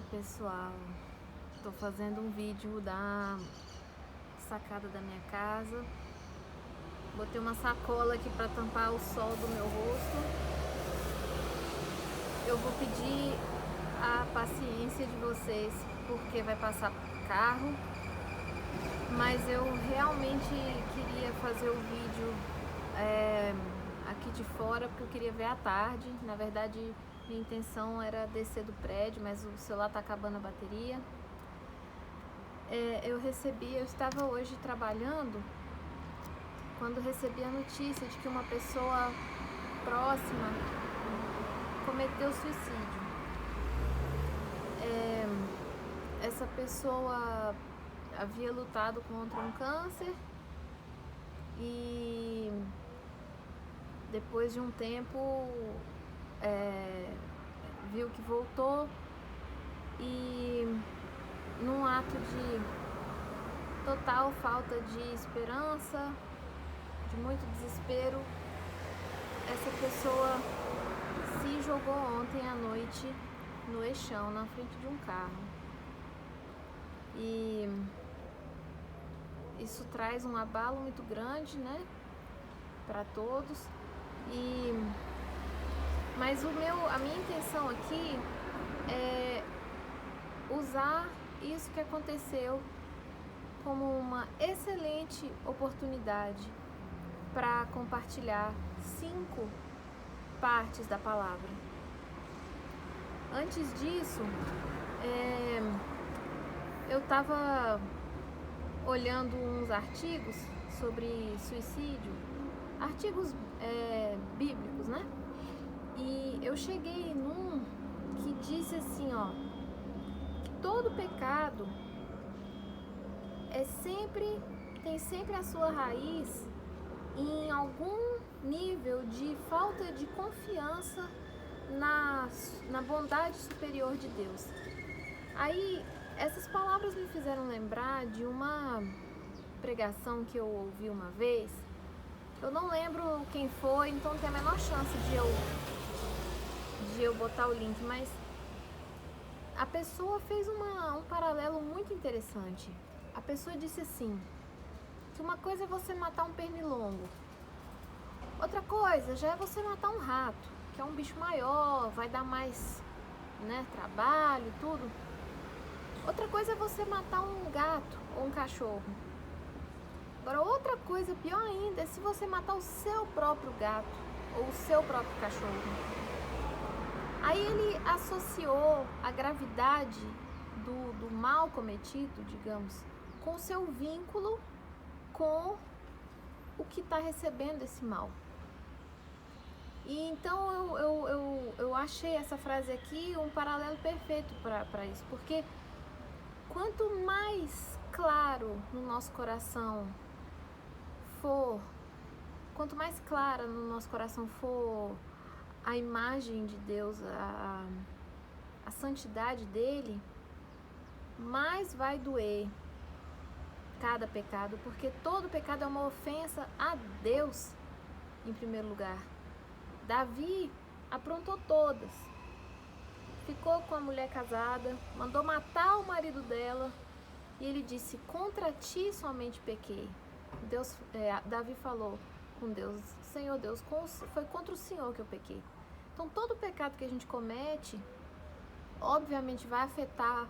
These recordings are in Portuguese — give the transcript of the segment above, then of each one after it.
Pessoal, tô fazendo um vídeo da sacada da minha casa. Botei uma sacola aqui para tampar o sol do meu rosto. Eu vou pedir a paciência de vocês porque vai passar carro, mas eu realmente queria fazer o vídeo aqui de fora porque eu queria ver à tarde. Na verdade, minha intenção era descer do prédio, mas o celular tá acabando a bateria. Eu estava hoje trabalhando quando recebi a notícia de que uma pessoa próxima cometeu suicídio. Essa pessoa havia lutado contra um câncer e depois de um tempo viu que voltou e num ato de total falta de esperança, de muito desespero, essa pessoa se jogou ontem à noite no eixão, na frente de um carro. E isso traz um abalo muito grande, né, para todos. Mas a minha intenção aqui é usar isso que aconteceu como uma excelente oportunidade para compartilhar 5 partes da palavra. Antes disso, eu estava olhando uns artigos sobre suicídio, artigos bíblicos, né? E eu cheguei num que disse assim, que todo pecado tem sempre a sua raiz em algum nível de falta de confiança na bondade superior de Deus. Aí, essas palavras me fizeram lembrar de uma pregação que eu ouvi uma vez. Eu não lembro quem foi, então tem a menor chance de eu botar o link, mas a pessoa fez um paralelo muito interessante. A pessoa disse assim, que uma coisa é você matar um pernilongo, outra coisa já é você matar um rato, que é um bicho maior, vai dar mais, né, trabalho e tudo. Outra coisa é você matar um gato ou um cachorro. Agora, outra coisa pior ainda é se você matar o seu próprio gato ou o seu próprio cachorro. Aí ele associou a gravidade do mal cometido, digamos, com o seu vínculo com o que está recebendo esse mal. E então eu achei essa frase aqui um paralelo perfeito para isso, porque quanto mais claro no nosso coração for, quanto mais clara no nosso coração for a imagem de Deus, a santidade dele, mais vai doer cada pecado, porque todo pecado é uma ofensa a Deus em primeiro lugar. Davi aprontou todas, ficou com a mulher casada, mandou matar o marido dela e ele disse, contra ti somente pequei. Davi falou com Deus, Senhor Deus, foi contra o Senhor que eu pequei. Então todo pecado que a gente comete, obviamente vai afetar,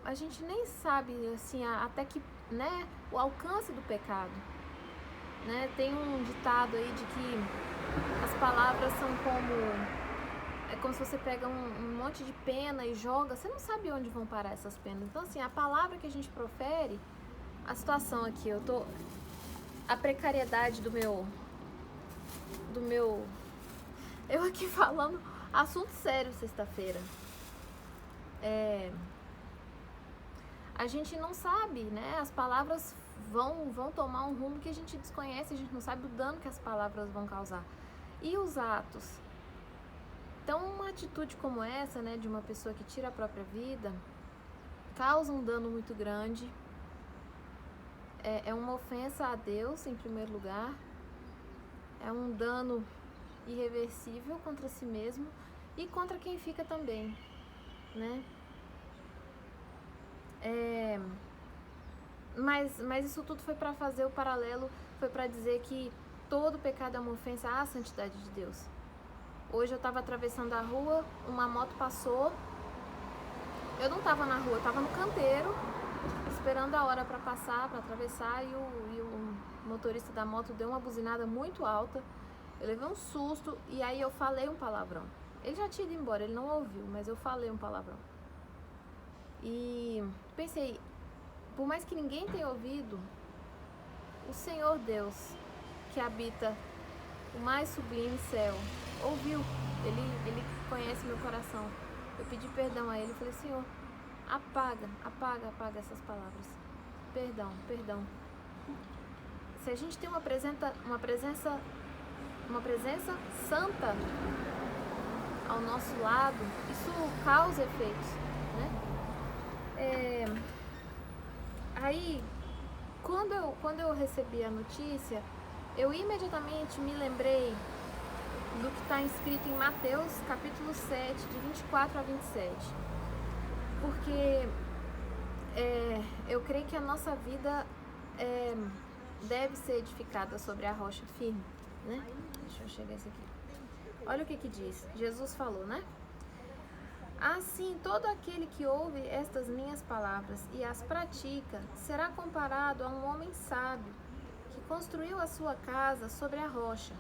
a gente nem sabe assim, até que, né, o alcance do pecado, né? Tem um ditado aí de que as palavras são como se você pega um monte de pena e joga, você não sabe onde vão parar essas penas. Então assim, a palavra que a gente profere, a situação aqui, a precariedade do meu eu aqui falando assunto sério sexta-feira. A gente não sabe, né? As palavras vão tomar um rumo que a gente desconhece, a gente não sabe o dano que as palavras vão causar. E os atos? Então, uma atitude como essa, né, de uma pessoa que tira a própria vida, causa um dano muito grande. É uma ofensa a Deus, em primeiro lugar. É um dano irreversível contra si mesmo e contra quem fica também. né? Mas isso tudo foi para fazer o paralelo, foi para dizer que todo pecado é uma ofensa à santidade de Deus. Hoje eu estava atravessando a rua, uma moto passou, eu não estava na rua, eu estava no canteiro, esperando a hora para passar, para atravessar, e o motorista da moto deu uma buzinada muito alta, eu levei um susto e aí eu falei um palavrão. Ele já tinha ido embora, ele não ouviu, mas eu falei um palavrão. E pensei, por mais que ninguém tenha ouvido, o Senhor Deus, que habita o mais sublime céu, ouviu, ele conhece meu coração. Eu pedi perdão a ele, falei, Senhor, apaga essas palavras. Perdão. Se a gente tem uma presença santa ao nosso lado, isso causa efeitos, né? Aí, quando eu recebi a notícia, eu imediatamente me lembrei do que está escrito em Mateus, capítulo 7, de 24 a 27. Porque eu creio que a nossa vida deve ser edificada sobre a rocha firme, né? Deixa eu chegar esse aqui. Olha o que diz. Jesus falou, né? Assim, todo aquele que ouve estas minhas palavras e as pratica, será comparado a um homem sábio, que construiu a sua casa sobre a rocha.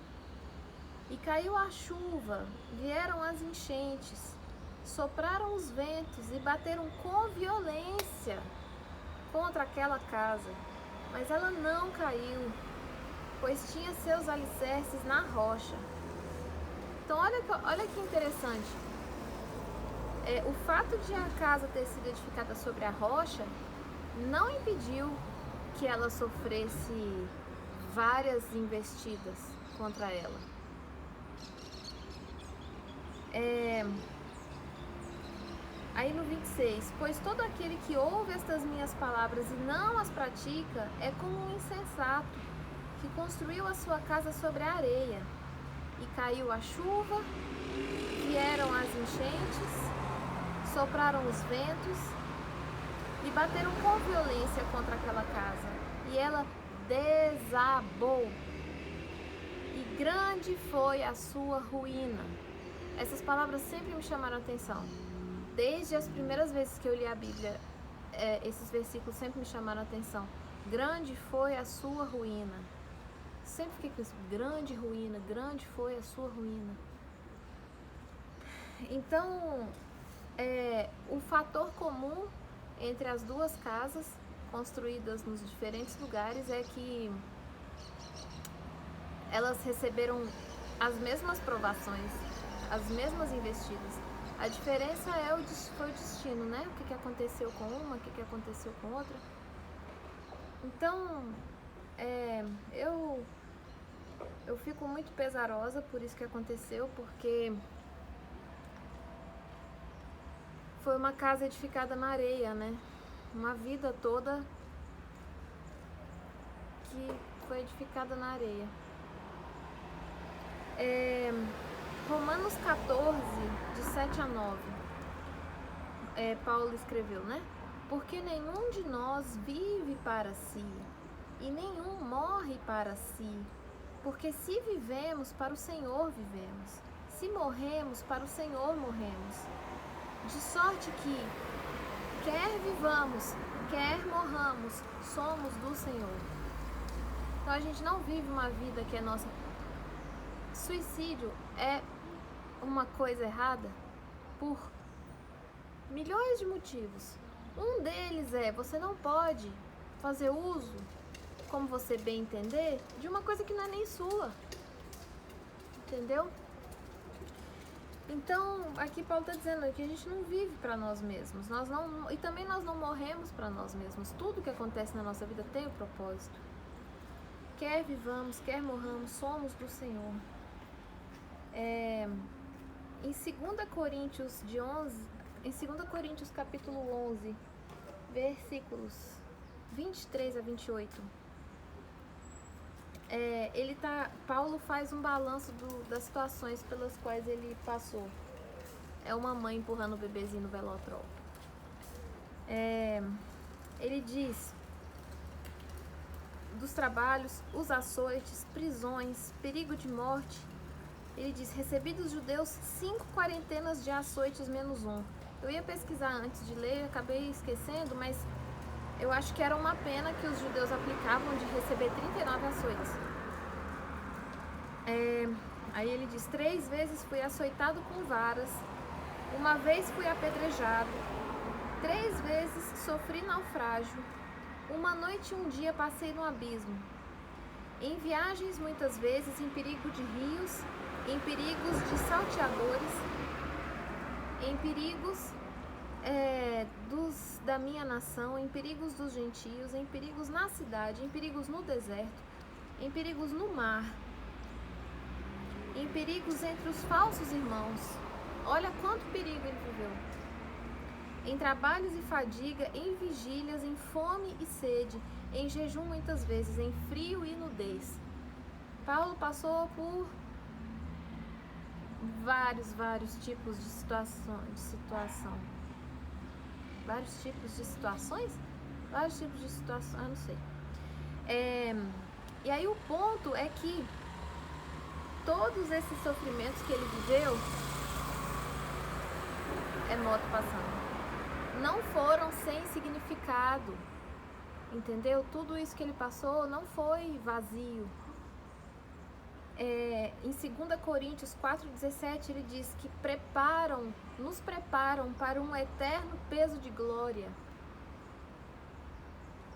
E caiu a chuva, vieram as enchentes, sopraram os ventos e bateram com violência contra aquela casa. Mas ela não caiu, pois tinha seus alicerces na rocha. Então olha que interessante. O fato de a casa ter sido edificada sobre a rocha não impediu que ela sofresse várias investidas contra ela. Aí no 26, pois todo aquele que ouve estas minhas palavras e não as pratica é como um insensato que construiu a sua casa sobre a areia, e caiu a chuva, vieram as enchentes, sopraram os ventos e bateram com violência contra aquela casa, e ela desabou, e grande foi a sua ruína. Essas palavras sempre me chamaram a atenção. Desde as primeiras vezes que eu li a Bíblia, esses versículos sempre me chamaram a atenção. Grande foi a sua ruína. Sempre fiquei com isso, grande ruína, grande foi a sua ruína. Então, o fator comum entre as duas casas construídas nos diferentes lugares é que elas receberam as mesmas provações, as mesmas investidas. A diferença foi o destino, né? O que aconteceu com uma, o que aconteceu com outra. Então, eu fico muito pesarosa por isso que aconteceu, porque foi uma casa edificada na areia, né? Uma vida toda que foi edificada na areia. Romanos 14, de 7 a 9, Paulo escreveu, né? Porque nenhum de nós vive para si, e nenhum morre para si. Porque se vivemos, para o Senhor vivemos. Se morremos, para o Senhor morremos. De sorte que, quer vivamos, quer morramos, somos do Senhor. Então a gente não vive uma vida que é nossa. Suicídio é uma coisa errada por milhões de motivos. Um deles você não pode fazer uso, como você bem entender, de uma coisa que não é nem sua. Entendeu? Então, aqui Paulo está dizendo que a gente não vive para nós mesmos. E também nós não morremos para nós mesmos. Tudo que acontece na nossa vida tem um propósito. Quer vivamos, quer morramos, somos do Senhor. Em 2 Coríntios capítulo 11, versículos 23 a 28, Paulo faz um balanço das situações pelas quais ele passou. É uma mãe empurrando o bebezinho no velotrol. Ele diz dos trabalhos, os açoites, prisões, perigo de morte. Ele diz: recebi dos judeus 5 quarentenas de açoites menos um. Eu ia pesquisar antes de ler, acabei esquecendo, mas eu acho que era uma pena que os judeus aplicavam de receber 39 açoites. Aí ele diz: 3 vezes fui açoitado com varas, uma vez fui apedrejado, 3 vezes sofri naufrágio, uma noite e um dia passei no abismo. Em viagens muitas vezes em perigo de rios, em perigos de salteadores, em perigos da minha nação, em perigos dos gentios, em perigos na cidade, em perigos no deserto, em perigos no mar, em perigos entre os falsos irmãos. Olha quanto perigo ele viveu. Em trabalhos e fadiga, em vigílias, em fome e sede, em jejum muitas vezes, em frio e nudez. Paulo passou por vários tipos de situação. Vários tipos de situações? Vários tipos de situações, não sei. E aí o ponto é que todos esses sofrimentos que ele viveu, moto passando, não foram sem significado, entendeu? Tudo isso que ele passou não foi vazio. Em 2 Coríntios 4,17 ele diz que nos preparam para um eterno peso de glória.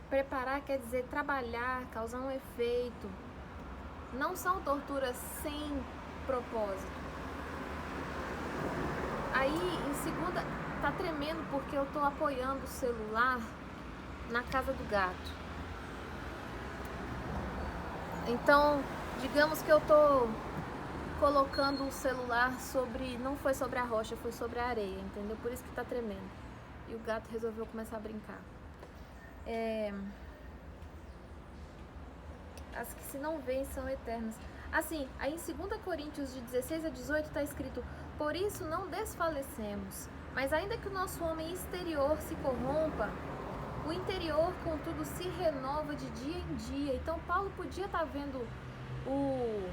Preparar quer dizer trabalhar, causar um efeito. Não são torturas sem propósito. Aí em segunda, tá tremendo porque eu tô apoiando o celular na casa do gato. Então, digamos que eu tô colocando o celular não foi sobre a rocha, foi sobre a areia, entendeu? Por isso que tá tremendo. E o gato resolveu começar a brincar. As que se não veem são eternas. Assim, aí em 2 Coríntios de 16 a 18 tá escrito: por isso não desfalecemos, mas ainda que o nosso homem exterior se corrompa, o interior, contudo, se renova de dia em dia. Então Paulo podia estar vendo o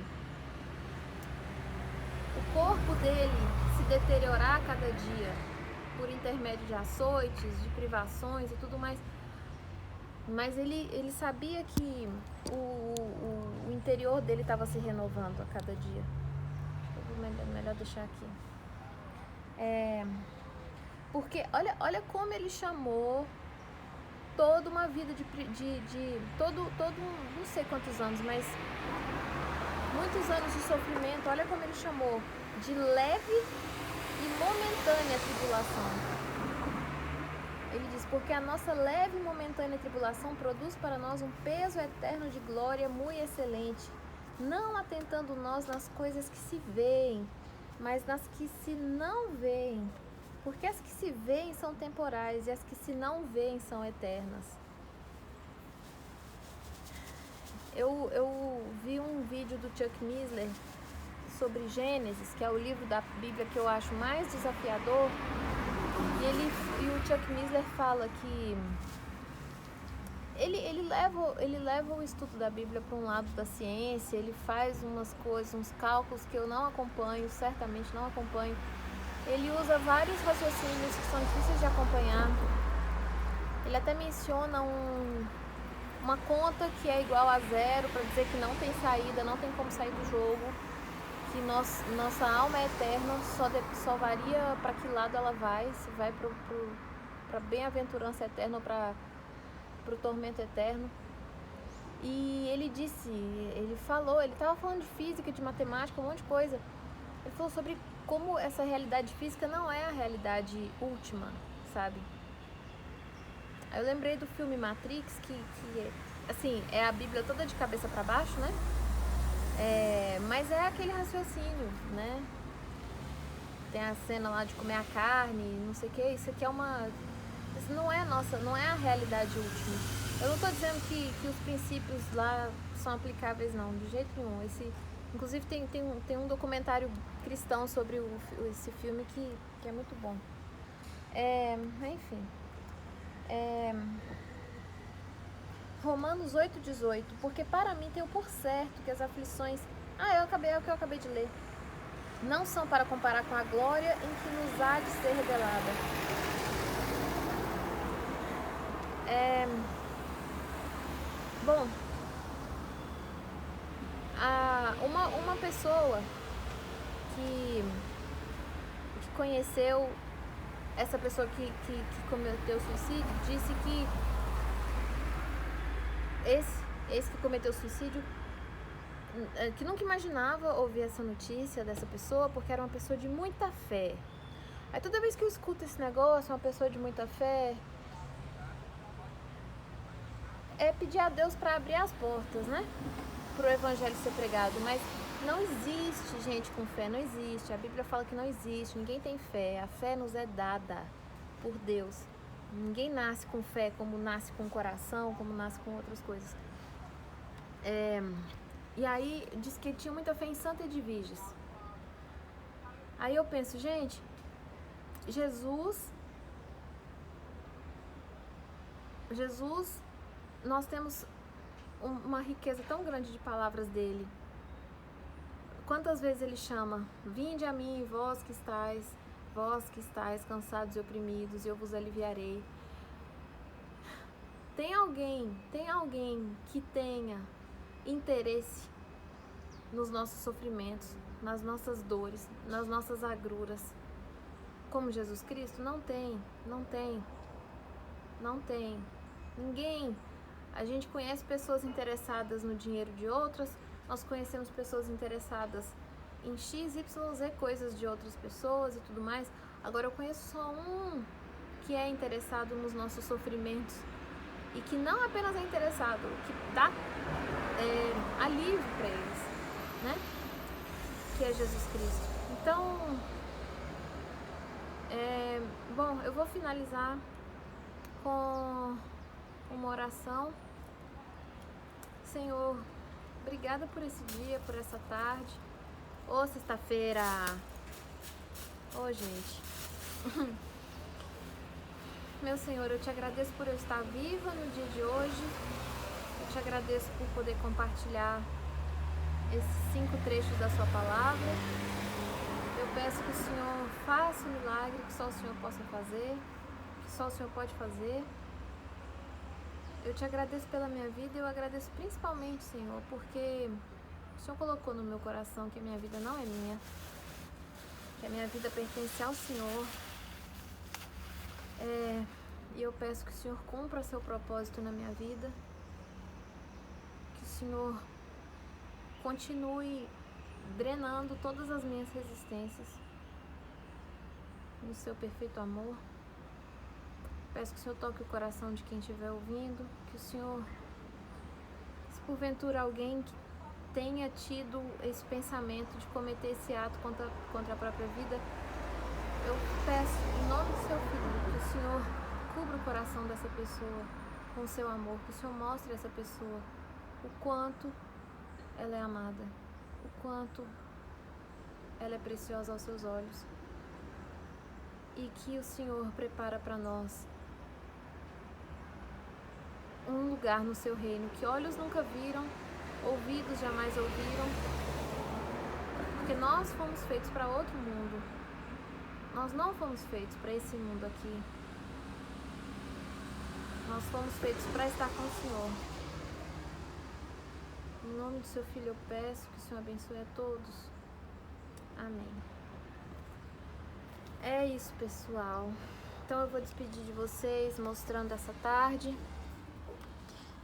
corpo dele se deteriorar a cada dia por intermédio de açoites, de privações e tudo mais. Mas ele sabia que o interior dele estava se renovando a cada dia. Melhor deixar aqui. Porque olha como ele chamou toda uma vida não sei quantos anos, mas muitos anos de sofrimento. Olha como ele chamou de leve e momentânea tribulação. Ele diz: porque a nossa leve e momentânea tribulação produz para nós um peso eterno de glória muito excelente, não atentando nós nas coisas que se veem, mas nas que se não veem. Porque as que se veem são temporais e as que se não veem são eternas. Eu vi um vídeo do Chuck Missler sobre Gênesis, que é o livro da Bíblia que eu acho mais desafiador. E o Chuck Missler fala que ele leva o estudo da Bíblia para um lado da ciência. Ele faz umas coisas, uns cálculos que eu não acompanho, certamente não acompanho. Ele usa vários raciocínios que são difíceis de acompanhar. Ele até menciona uma conta que é igual a 0 para dizer que não tem saída, não tem como sair do jogo, que nossa alma é eterna, só varia para que lado ela vai, se vai para bem-aventurança eterna ou para o tormento eterno. E ele estava falando de física, de matemática, um monte de coisa. Ele falou sobre como essa realidade física não é a realidade última, sabe? Aí eu lembrei do filme Matrix, que assim, é a Bíblia toda de cabeça para baixo, né? Mas é aquele raciocínio, né? Tem a cena lá de comer a carne, não sei o que. Isso aqui isso não é a realidade última. Eu não tô dizendo que os princípios lá são aplicáveis, não, de jeito nenhum. Inclusive tem um documentário cristão sobre esse filme que é muito bom. Enfim. Romanos 8,18. Porque para mim tenho por certo que as aflições... é o que eu acabei de ler. Não são para comparar com a glória em que nos há de ser revelada. Bom, uma pessoa que conheceu essa pessoa que cometeu suicídio disse que esse que cometeu suicídio, que nunca imaginava ouvir essa notícia dessa pessoa, porque era uma pessoa de muita fé. Aí toda vez que eu escuto esse negócio, uma pessoa de muita fé, é pedir a Deus para abrir as portas, né? Para o evangelho ser pregado. Mas não existe gente com fé, não existe. A Bíblia fala que não existe, ninguém tem fé. A fé nos é dada por Deus. Ninguém nasce com fé como nasce com coração, como nasce com outras coisas. E aí diz que tinha muita fé em Santa Edviges. Aí eu penso, gente, Jesus, nós temos uma riqueza tão grande de palavras dele. Quantas vezes ele chama: vinde a mim, vós que estáis cansados e oprimidos, e eu vos aliviarei. Tem alguém que tenha interesse nos nossos sofrimentos, nas nossas dores, nas nossas agruras, como Jesus Cristo? Não tem. Ninguém. A gente conhece pessoas interessadas no dinheiro de outras, nós conhecemos pessoas interessadas em X, Y, Z coisas de outras pessoas e tudo mais. Agora eu conheço só um que é interessado nos nossos sofrimentos e que não apenas é interessado, que dá alívio para eles, né? Que é Jesus Cristo. Então, bom, eu vou finalizar com uma oração. Senhor, obrigada por esse dia, por essa tarde. Sexta-feira. Gente. Meu Senhor, eu te agradeço por eu estar viva no dia de hoje. Eu te agradeço por poder compartilhar esses 5 trechos da sua palavra. Eu peço que o Senhor faça um milagre que só o Senhor possa fazer, que só o Senhor pode fazer. Eu te agradeço pela minha vida e eu agradeço principalmente, Senhor, porque o Senhor colocou no meu coração que a minha vida não é minha, que a minha vida pertence ao Senhor. E eu peço que o Senhor cumpra seu propósito na minha vida, que o Senhor continue drenando todas as minhas resistências no seu perfeito amor. Peço que o Senhor toque o coração de quem estiver ouvindo, que o Senhor, se porventura alguém que tenha tido esse pensamento de cometer esse ato contra a própria vida, eu peço, em nome do seu Filho, que o Senhor cubra o coração dessa pessoa com o seu amor, que o Senhor mostre a essa pessoa o quanto ela é amada, o quanto ela é preciosa aos seus olhos, e que o Senhor prepara para nós um lugar no seu reino que olhos nunca viram, ouvidos jamais ouviram, porque nós fomos feitos para outro mundo. Nós não fomos feitos para esse mundo aqui. Nós fomos feitos para estar com o Senhor. Em nome do seu Filho eu peço que o Senhor abençoe a todos. Amém. É isso, pessoal. Então eu vou despedir de vocês mostrando essa tarde.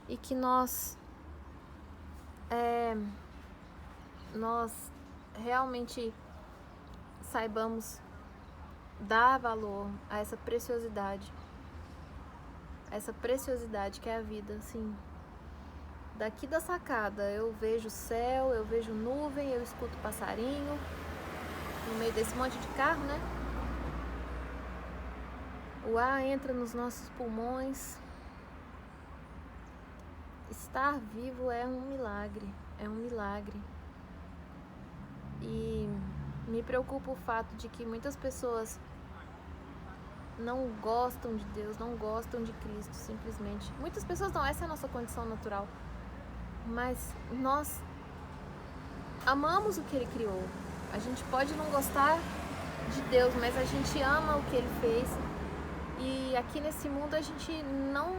E que nós realmente saibamos dar valor a essa preciosidade que é a vida, assim. Daqui da sacada eu vejo céu, eu vejo nuvem, eu escuto passarinho no meio desse monte de carro, né? O ar entra nos nossos pulmões. Estar vivo é um milagre, E me preocupa o fato de que muitas pessoas não gostam de Deus, não gostam de Cristo, simplesmente. Muitas pessoas não, essa é a nossa condição natural. Mas nós amamos o que Ele criou. A gente pode não gostar de Deus, mas a gente ama o que Ele fez. E aqui nesse mundo a gente não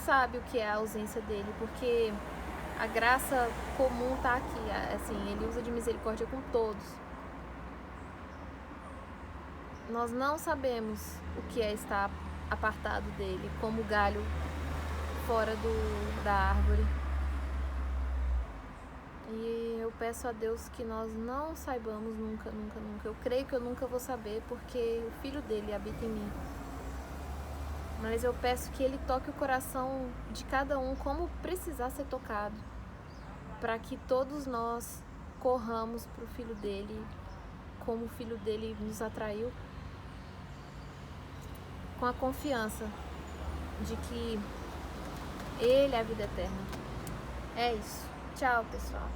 sabe o que é a ausência dele, porque a graça comum está aqui, assim, Ele usa de misericórdia com todos. Nós não sabemos o que é estar apartado dele, como galho fora da árvore. E eu peço a Deus que nós não saibamos nunca, nunca, nunca. Eu creio que eu nunca vou saber, porque o Filho dele habita em mim. Mas eu peço que Ele toque o coração de cada um como precisar ser tocado, para que todos nós corramos para o Filho dele, como o Filho dele nos atraiu, com a confiança de que Ele é a vida eterna. É isso. Tchau, pessoal.